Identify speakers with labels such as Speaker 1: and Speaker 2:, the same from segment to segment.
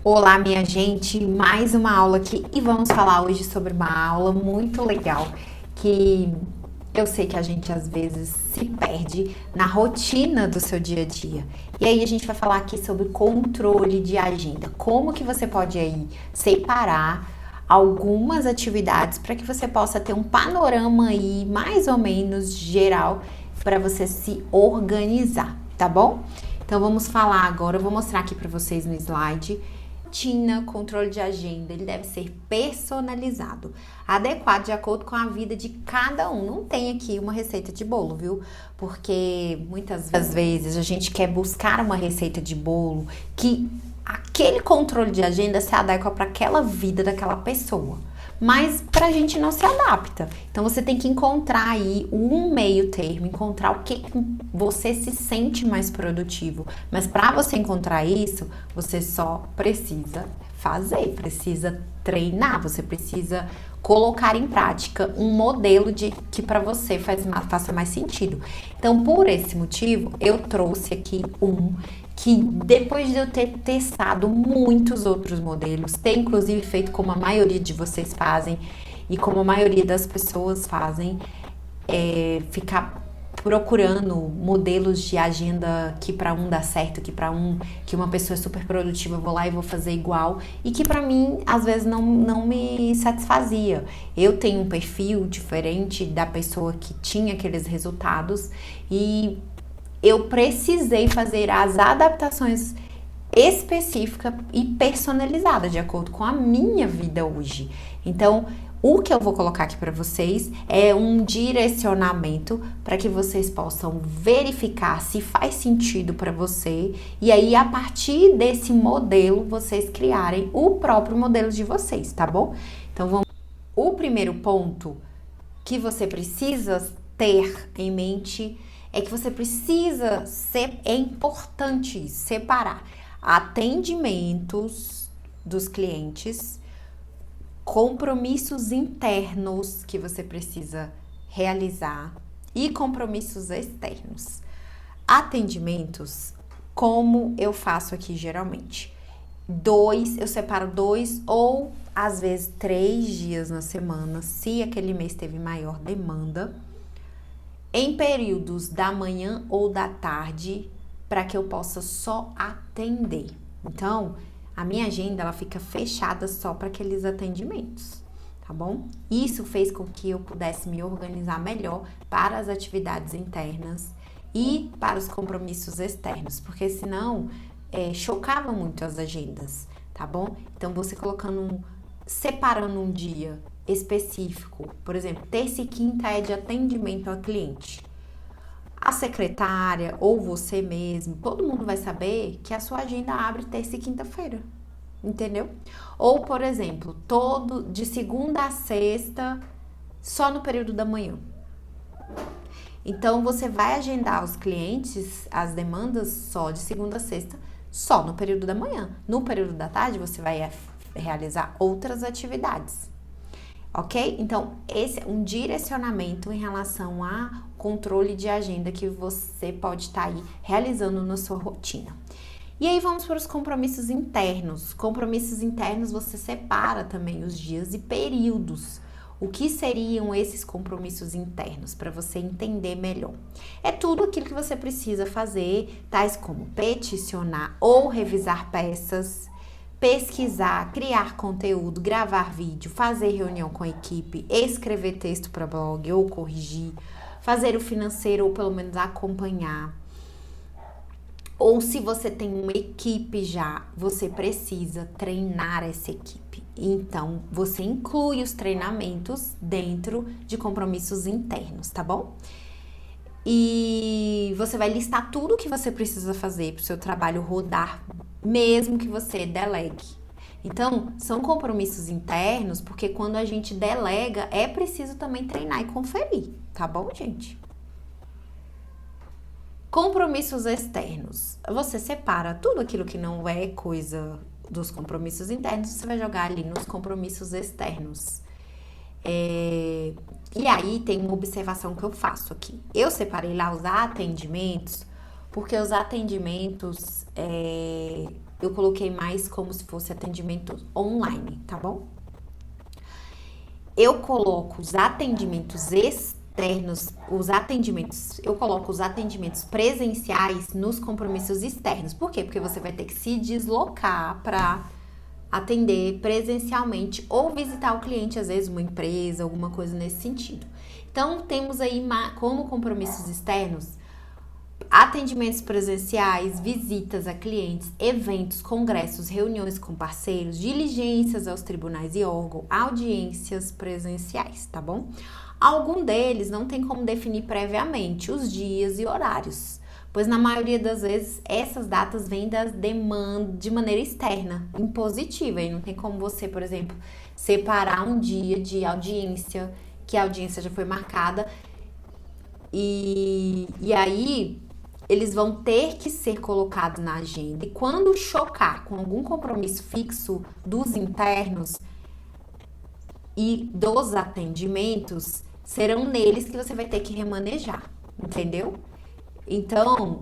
Speaker 1: Olá, minha gente, mais uma aula aqui e vamos falar hoje sobre uma aula muito legal que eu sei que a gente às vezes se perde na rotina do seu dia a dia. E aí a gente vai falar aqui sobre controle de agenda, como que você pode aí separar algumas atividades para que você possa ter um panorama aí mais ou menos geral para você se organizar, tá bom? Então vamos falar agora, eu vou mostrar aqui para vocês no slide. Rotina, controle de agenda, ele deve ser personalizado, adequado de acordo com a vida de cada um. Não tem aqui uma receita de bolo, viu? Porque muitas vezes a gente quer buscar uma receita de bolo que aquele controle de agenda se adequa para aquela vida daquela pessoa. Mas pra gente não se adapta. Então você tem que encontrar aí um meio termo, encontrar o que você se sente mais produtivo. Mas para você encontrar isso, você só precisa fazer, precisa treinar, você precisa colocar em prática um modelo de que para você faça mais sentido. Então, por esse motivo, eu trouxe aqui um que depois de eu ter testado muitos outros modelos, ter inclusive feito como a maioria de vocês fazem e como a maioria das pessoas fazem, ficar procurando modelos de agenda que para um dá certo, que uma pessoa é super produtiva, eu vou lá e vou fazer igual, e que para mim às vezes não me satisfazia. Eu tenho um perfil diferente da pessoa que tinha aqueles resultados e eu precisei fazer as adaptações específicas e personalizadas de acordo com a minha vida hoje. Então, o que eu vou colocar aqui para vocês é um direcionamento para que vocês possam verificar se faz sentido para você e aí a partir desse modelo vocês criarem o próprio modelo de vocês, tá bom? Então, o primeiro ponto que você precisa ter em mente é que você precisa é importante separar atendimentos dos clientes, compromissos internos que você precisa realizar e compromissos externos. Atendimentos, como eu faço aqui geralmente? Eu separo 2 ou às vezes 3 dias na semana, se aquele mês teve maior demanda, em períodos da manhã ou da tarde, para que eu possa só atender. Então, a minha agenda ela fica fechada só para aqueles atendimentos, tá bom? Isso fez com que eu pudesse me organizar melhor para as atividades internas e para os compromissos externos, porque senão chocava muito as agendas, tá bom? Então, você separando um dia específico, por exemplo, terça e quinta é de atendimento ao cliente. A secretária ou você mesmo, todo mundo vai saber que a sua agenda abre terça e quinta-feira, entendeu? Ou, por exemplo, de segunda a sexta, só no período da manhã. Então, você vai agendar os clientes, as demandas só de segunda a sexta, só no período da manhã. No período da tarde, você vai realizar outras atividades. Ok? Então, esse é um direcionamento em relação a controle de agenda que você pode estar aí realizando na sua rotina. E aí vamos para os compromissos internos. Compromissos internos você separa também os dias e períodos. O que seriam esses compromissos internos para você entender melhor? É tudo aquilo que você precisa fazer, tais como peticionar ou revisar peças, pesquisar, criar conteúdo, gravar vídeo, fazer reunião com a equipe, escrever texto para blog ou corrigir, fazer o financeiro ou pelo menos acompanhar. Ou se você tem uma equipe já, você precisa treinar essa equipe. Então, você inclui os treinamentos dentro de compromissos internos, tá bom? E você vai listar tudo o que você precisa fazer para o seu trabalho rodar, mesmo que você delegue. Então, são compromissos internos, porque quando a gente delega, é preciso também treinar e conferir, tá bom, gente? Compromissos externos. Você separa tudo aquilo que não é coisa dos compromissos internos, você vai jogar ali nos compromissos externos. E aí tem uma observação que eu faço aqui. Eu separei lá os atendimentos, porque os atendimentos eu coloquei mais como se fosse atendimento online, tá bom? Eu coloco os atendimentos externos, eu coloco os atendimentos presenciais nos compromissos externos. Por quê? Porque você vai ter que se deslocar para atender presencialmente ou visitar o cliente, às vezes uma empresa, alguma coisa nesse sentido. Então, temos aí como compromissos externos atendimentos presenciais, visitas a clientes, eventos, congressos, reuniões com parceiros, diligências aos tribunais e órgãos, audiências presenciais, tá bom? Algum deles não tem como definir previamente os dias e horários, pois na maioria das vezes essas datas vêm das demandas de maneira externa, impositiva, e não tem como você, por exemplo, separar um dia de audiência, que a audiência já foi marcada, e aí eles vão ter que ser colocados na agenda. E quando chocar com algum compromisso fixo dos internos e dos atendimentos, serão neles que você vai ter que remanejar, entendeu? Então,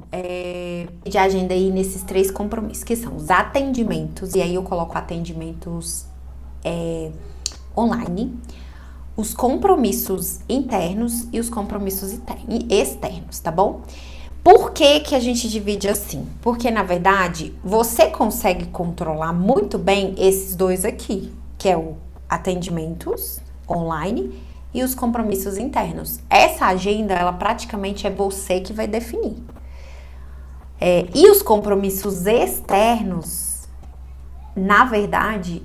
Speaker 1: de agenda aí nesses 3 compromissos, que são os atendimentos, e aí eu coloco atendimentos online, os compromissos internos e os compromissos externos, tá bom? Por que a gente divide assim? Porque, na verdade, você consegue controlar muito bem esses 2 aqui, que é o atendimentos online e os compromissos internos. Essa agenda, ela praticamente é você que vai definir. E os compromissos externos, na verdade,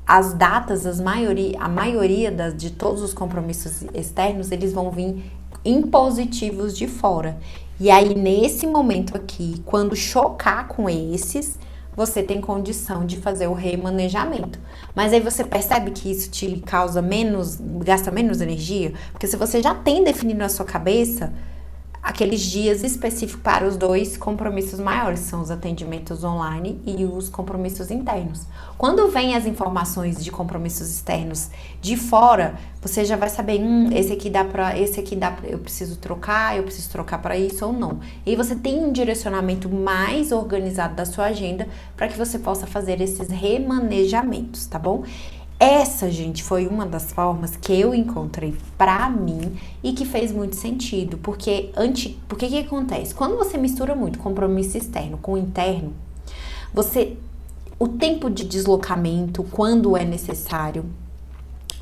Speaker 1: as datas, a maioria de todos os compromissos externos, eles vão vir impositivos de fora. E aí, nesse momento aqui, quando chocar com esses, você tem condição de fazer o remanejamento. Mas aí você percebe que isso te gasta menos energia? Porque se você já tem definido na sua cabeça aqueles dias específicos para os 2 compromissos maiores, são os atendimentos online e os compromissos internos. Quando vem as informações de compromissos externos de fora, você já vai saber, esse aqui eu preciso trocar para isso ou não. E você tem um direcionamento mais organizado da sua agenda para que você possa fazer esses remanejamentos, tá bom? Essa, gente, foi uma das formas que eu encontrei pra mim e que fez muito sentido, porque que acontece? Quando você mistura muito compromisso externo com interno, o tempo de deslocamento, quando é necessário,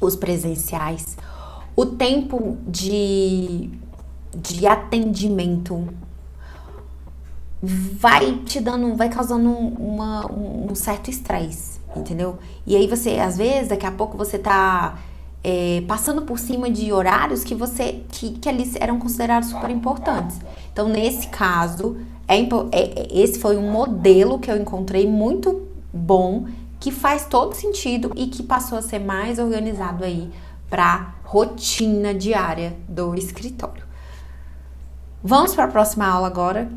Speaker 1: os presenciais, o tempo de atendimento vai causando um certo estresse, entendeu? E aí às vezes, daqui a pouco você tá passando por cima de horários que ali eram considerados super importantes. Então, nesse caso, esse foi um modelo que eu encontrei muito bom, que faz todo sentido e que passou a ser mais organizado aí para rotina diária do escritório. Vamos para a próxima aula agora.